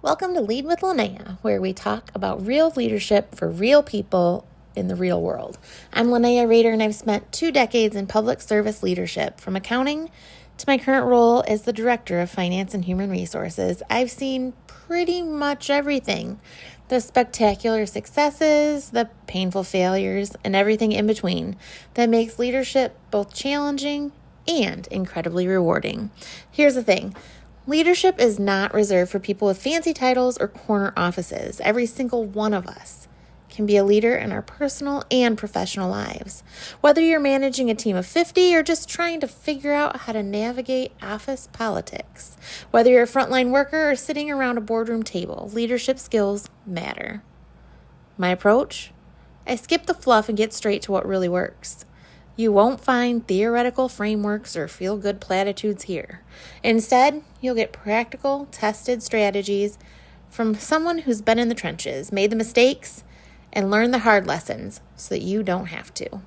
Welcome to Lead with Linnea, where we talk about real leadership for real people in the real world. I'm Linnea Rader, and I've spent 2 decades in public service leadership, from accounting to my current role as the Director of Finance and Human Resources. I've seen pretty much everything: the spectacular successes, the painful failures, and everything in between that makes leadership both challenging and incredibly rewarding. Here's the thing. Leadership is not reserved for people with fancy titles or corner offices. Every single one of us can be a leader in our personal and professional lives. Whether you're managing a team of 50 or just trying to figure out how to navigate office politics, whether you're a frontline worker or sitting around a boardroom table, leadership skills matter. My approach? I skip the fluff and get straight to what really works. You won't find theoretical frameworks or feel-good platitudes here. Instead, you'll get practical, tested strategies from someone who's been in the trenches, made the mistakes, and learned the hard lessons so that you don't have to.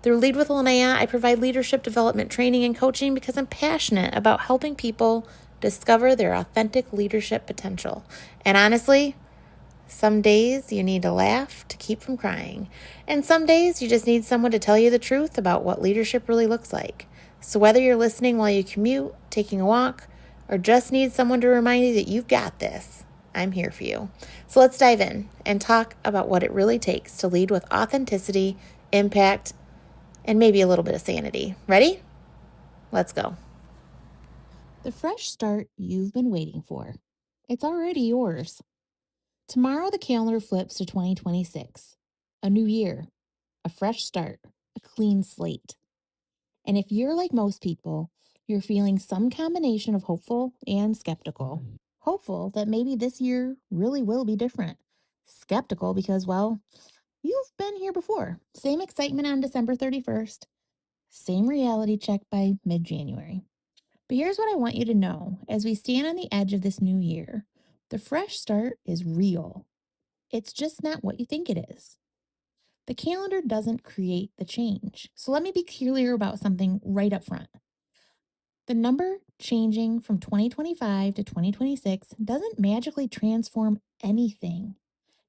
Through Lead with Linnea, I provide leadership development training and coaching because I'm passionate about helping people discover their authentic leadership potential. And honestly, some days you need to laugh to keep from crying, and some days you just need someone to tell you the truth about what leadership really looks like. So whether you're listening while you commute, taking a walk, or just need someone to remind you that you've got this, I'm here for you. So let's dive in and talk about what it really takes to lead with authenticity, impact, and maybe a little bit of sanity. Ready? Let's go. The fresh start you've been waiting for. It's already yours. Tomorrow the calendar flips to 2026. A new year, a fresh start, a clean slate. And if you're like most people, you're feeling some combination of hopeful and skeptical. Hopeful that maybe this year really will be different. Skeptical because, well, you've been here before. Same excitement on December 31st, same reality check by mid-January. But here's what I want you to know as we stand on the edge of this new year. The fresh start is real. It's just not what you think it is. The calendar doesn't create the change. So let me be clear about something right up front. The number changing from 2025 to 2026 doesn't magically transform anything.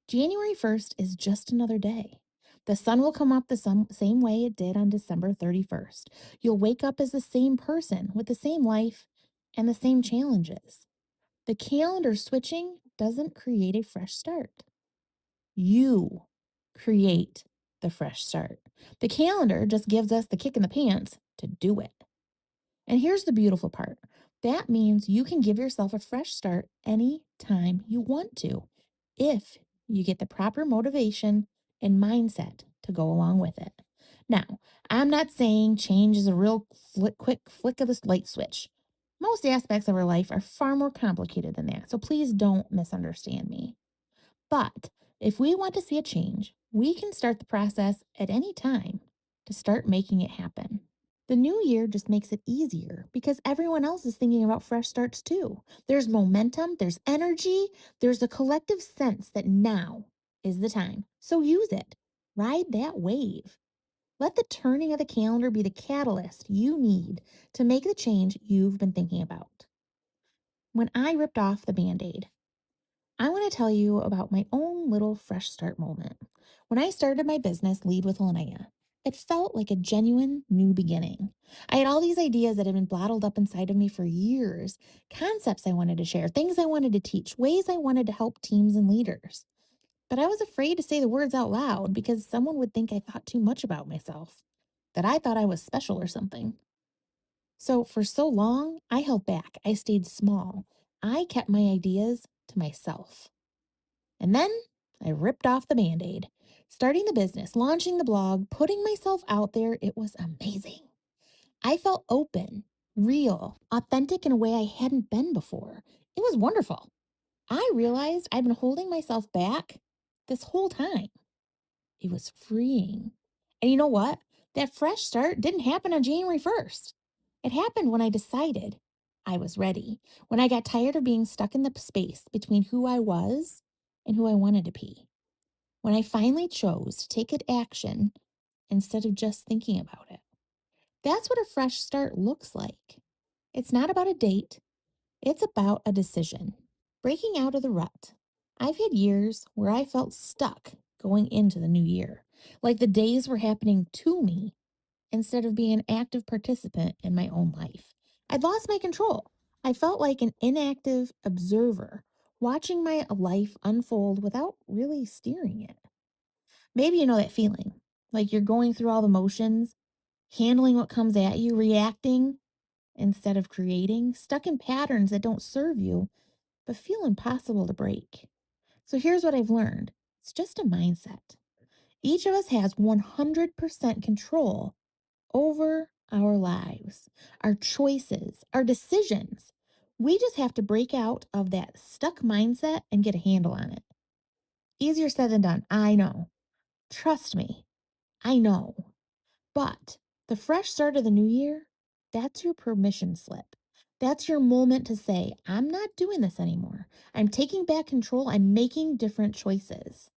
January 1st is just another day. The sun will come up the same way it did on December 31st. You'll wake up as the same person with the same life and the same challenges. The calendar switching doesn't create a fresh start. You create the fresh start. The calendar just gives us the kick in the pants to do it. And here's the beautiful part. That means you can give yourself a fresh start anytime you want to, if you get the proper motivation and mindset to go along with it. Now, I'm not saying change is a real quick flick of the light switch. Most aspects of our life are far more complicated than that, so please don't misunderstand me. But if we want to see a change, we can start the process at any time to start making it happen. The new year just makes it easier because everyone else is thinking about fresh starts too. There's momentum, there's energy, there's a collective sense that now is the time. So use it. Ride that wave. Let the turning of the calendar be the catalyst you need to make the change you've been thinking about. When I ripped off the Band-Aid, I want to tell you about my own little fresh start moment. When I started my business, Lead with Linnea, it felt like a genuine new beginning. I had all these ideas that had been bottled up inside of me for years, concepts I wanted to share, things I wanted to teach, ways I wanted to help teams and leaders. But I was afraid to say the words out loud because someone would think I thought too much about myself, that I thought I was special or something. So for so long, I held back. I stayed small. I kept my ideas to myself. And then I ripped off the Band-Aid. Starting the business, launching the blog, putting myself out there, it was amazing. I felt open, real, authentic in a way I hadn't been before. It was wonderful. I realized I'd been holding myself back this whole time. It was freeing. And you know what? That fresh start didn't happen on January 1st. It happened when I decided I was ready, when I got tired of being stuck in the space between who I was and who I wanted to be, when I finally chose to take action instead of just thinking about it. That's what a fresh start looks like. It's not about a date, it's about a decision. Breaking out of the rut. I've had years where I felt stuck going into the new year, like the days were happening to me instead of being an active participant in my own life. I'd lost my control. I felt like an inactive observer, watching my life unfold without really steering it. Maybe you know that feeling, like you're going through all the motions, handling what comes at you, reacting instead of creating, stuck in patterns that don't serve you but feel impossible to break. So here's what I've learned, it's just a mindset. Each of us has 100% control over our lives, our choices, our decisions. We just have to break out of that stuck mindset and get a handle on it. Easier said than done, I know. Trust me, I know. But the fresh start of the new year, that's your permission slip. That's your moment to say, I'm not doing this anymore. I'm taking back control. I'm making different choices.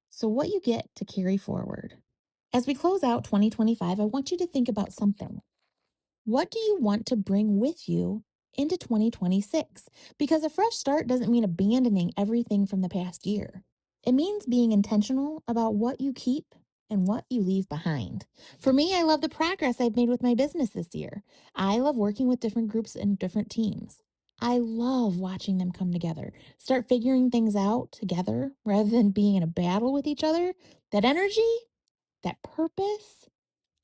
So, what you get to carry forward. As we close out 2025, I want you to think about something. What do you want to bring with you into 2026? Because a fresh start doesn't mean abandoning everything from the past year. It means being intentional about what you keep and what you leave behind. For me, I love the progress I've made with my business this year. I love working with different groups and different teams. I love watching them come together, start figuring things out together rather than being in a battle with each other. That energy, that purpose,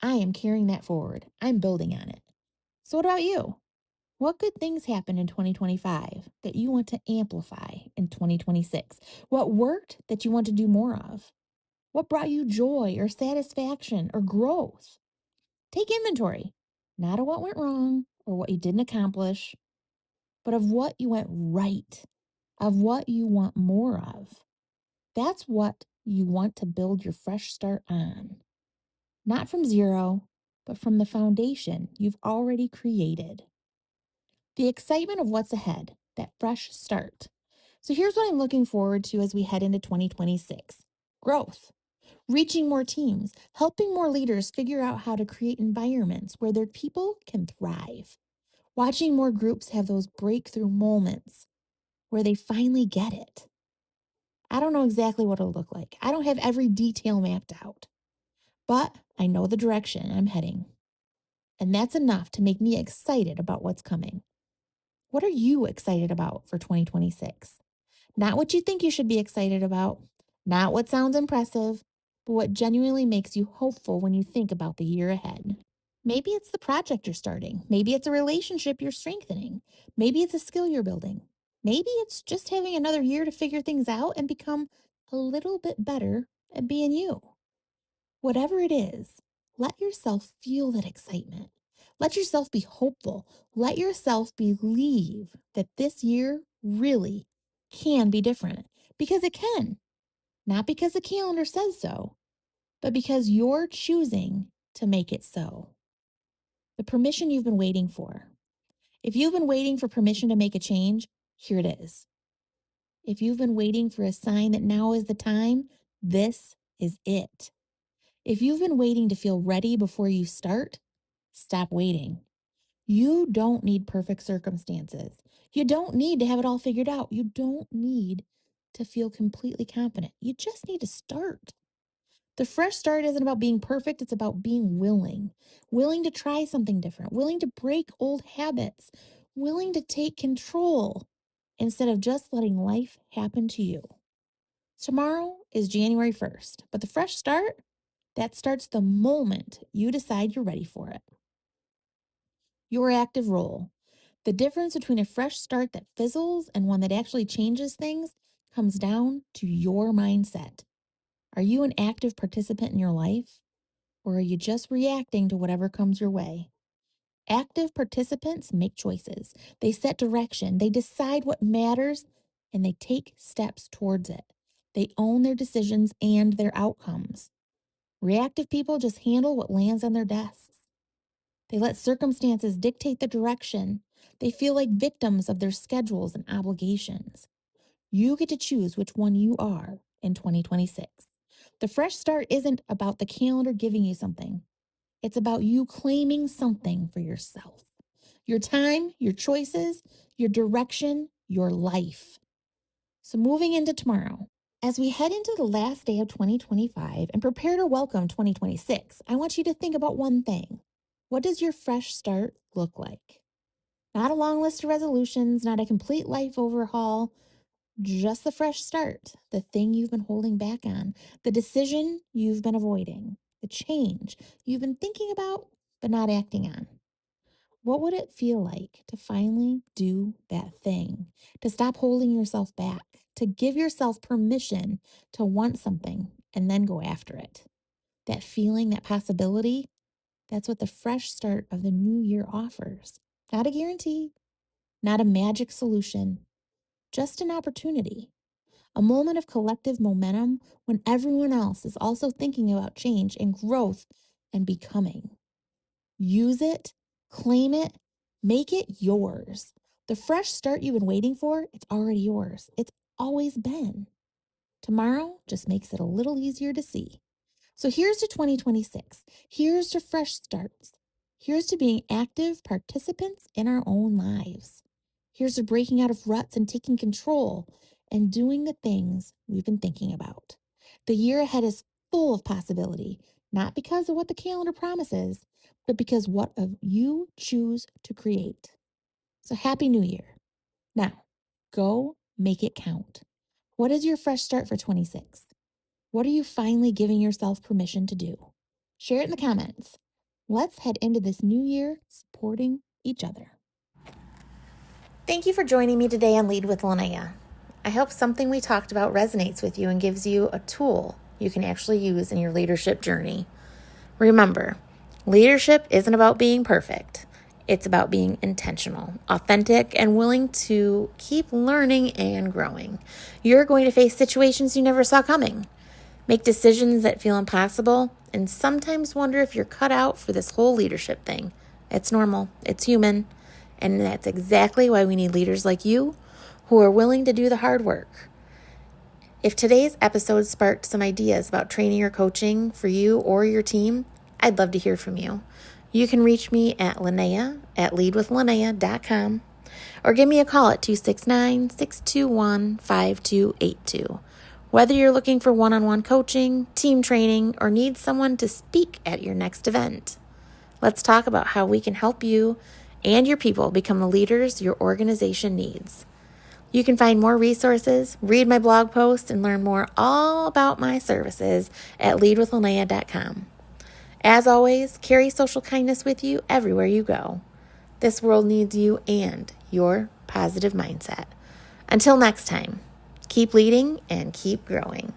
I am carrying that forward. I'm building on it. So, what about you? What good things happened in 2025 that you want to amplify in 2026? What worked that you want to do more of? What brought you joy or satisfaction or growth? Take inventory, not of what went wrong or what you didn't accomplish, but of what you went right, of what you want more of. That's what you want to build your fresh start on. Not from zero, but from the foundation you've already created. The excitement of what's ahead, that fresh start. So here's what I'm looking forward to as we head into 2026: growth, reaching more teams, helping more leaders figure out how to create environments where their people can thrive, watching more groups have those breakthrough moments where they finally get it. I don't know exactly what it'll look like. I don't have every detail mapped out, but I know the direction I'm heading. And that's enough to make me excited about what's coming. What are you excited about for 2026? Not what you think you should be excited about, not what sounds impressive, but what genuinely makes you hopeful when you think about the year ahead. Maybe it's the project you're starting. Maybe it's a relationship you're strengthening. Maybe it's a skill you're building. Maybe it's just having another year to figure things out and become a little bit better at being you. Whatever it is, let yourself feel that excitement. Let yourself be hopeful. Let yourself believe that this year really can be different because it can. Not because the calendar says so, but because you're choosing to make it so. The permission you've been waiting for. If you've been waiting for permission to make a change, here it is. If you've been waiting for a sign that now is the time, this is it. If you've been waiting to feel ready before you start, stop waiting. You don't need perfect circumstances. You don't need to have it all figured out. You don't need to feel completely confident. You just need to start. The fresh start isn't about being perfect, it's about being willing to try something different, willing to break old habits, willing to take control instead of just letting life happen to you. Tomorrow is January 1st, but the fresh start, that starts the moment you decide you're ready for it. Your active role. The difference between a fresh start that fizzles and one that actually changes things comes down to your mindset. Are you an active participant in your life, or are you just reacting to whatever comes your way? Active participants make choices, they set direction, they decide what matters, and they take steps towards it. They own their decisions and their outcomes. Reactive people just handle what lands on their desks. They let circumstances dictate the direction. They feel like victims of their schedules and obligations. You get to choose which one you are in 2026. The fresh start isn't about the calendar giving you something. It's about you claiming something for yourself. Your time, your choices, your direction, your life. So moving into tomorrow, as we head into the last day of 2025 and prepare to welcome 2026, I want you to think about one thing. What does your fresh start look like? Not a long list of resolutions, not a complete life overhaul, just the fresh start, the thing you've been holding back on, the decision you've been avoiding, the change you've been thinking about but not acting on. What would it feel like to finally do that thing? To stop holding yourself back, to give yourself permission to want something and then go after it. That feeling, that possibility, that's what the fresh start of the new year offers. Not a guarantee, not a magic solution, just an opportunity. A moment of collective momentum when everyone else is also thinking about change and growth and becoming. Use it, claim it, make it yours. The fresh start you've been waiting for, it's already yours. It's always been. Tomorrow just makes it a little easier to see. So here's to 2026. Here's to fresh starts. Here's to being active participants in our own lives. Here's to breaking out of ruts and taking control and doing the things we've been thinking about. The year ahead is full of possibility, not because of what the calendar promises, but because what of you choose to create. So happy new year. Now, go make it count. What is your fresh start for 26? What are you finally giving yourself permission to do? Share it in the comments. Let's head into this new year supporting each other. Thank you for joining me today on Lead with Linnea. I hope something we talked about resonates with you and gives you a tool you can actually use in your leadership journey. Remember, leadership isn't about being perfect. It's about being intentional, authentic, and willing to keep learning and growing. You're going to face situations you never saw coming. Make decisions that feel impossible, and sometimes wonder if you're cut out for this whole leadership thing. It's normal, it's human, and that's exactly why we need leaders like you who are willing to do the hard work. If today's episode sparked some ideas about training or coaching for you or your team, I'd love to hear from you. You can reach me at Linnea at leadwithlinnea.com or give me a call at 269-621-5282. Whether you're looking for one-on-one coaching, team training, or need someone to speak at your next event, let's talk about how we can help you and your people become the leaders your organization needs. You can find more resources, read my blog post, and learn more all about my services at leadwithlinnea.com. As always, carry social kindness with you everywhere you go. This world needs you and your positive mindset. Until next time, keep leading and keep growing.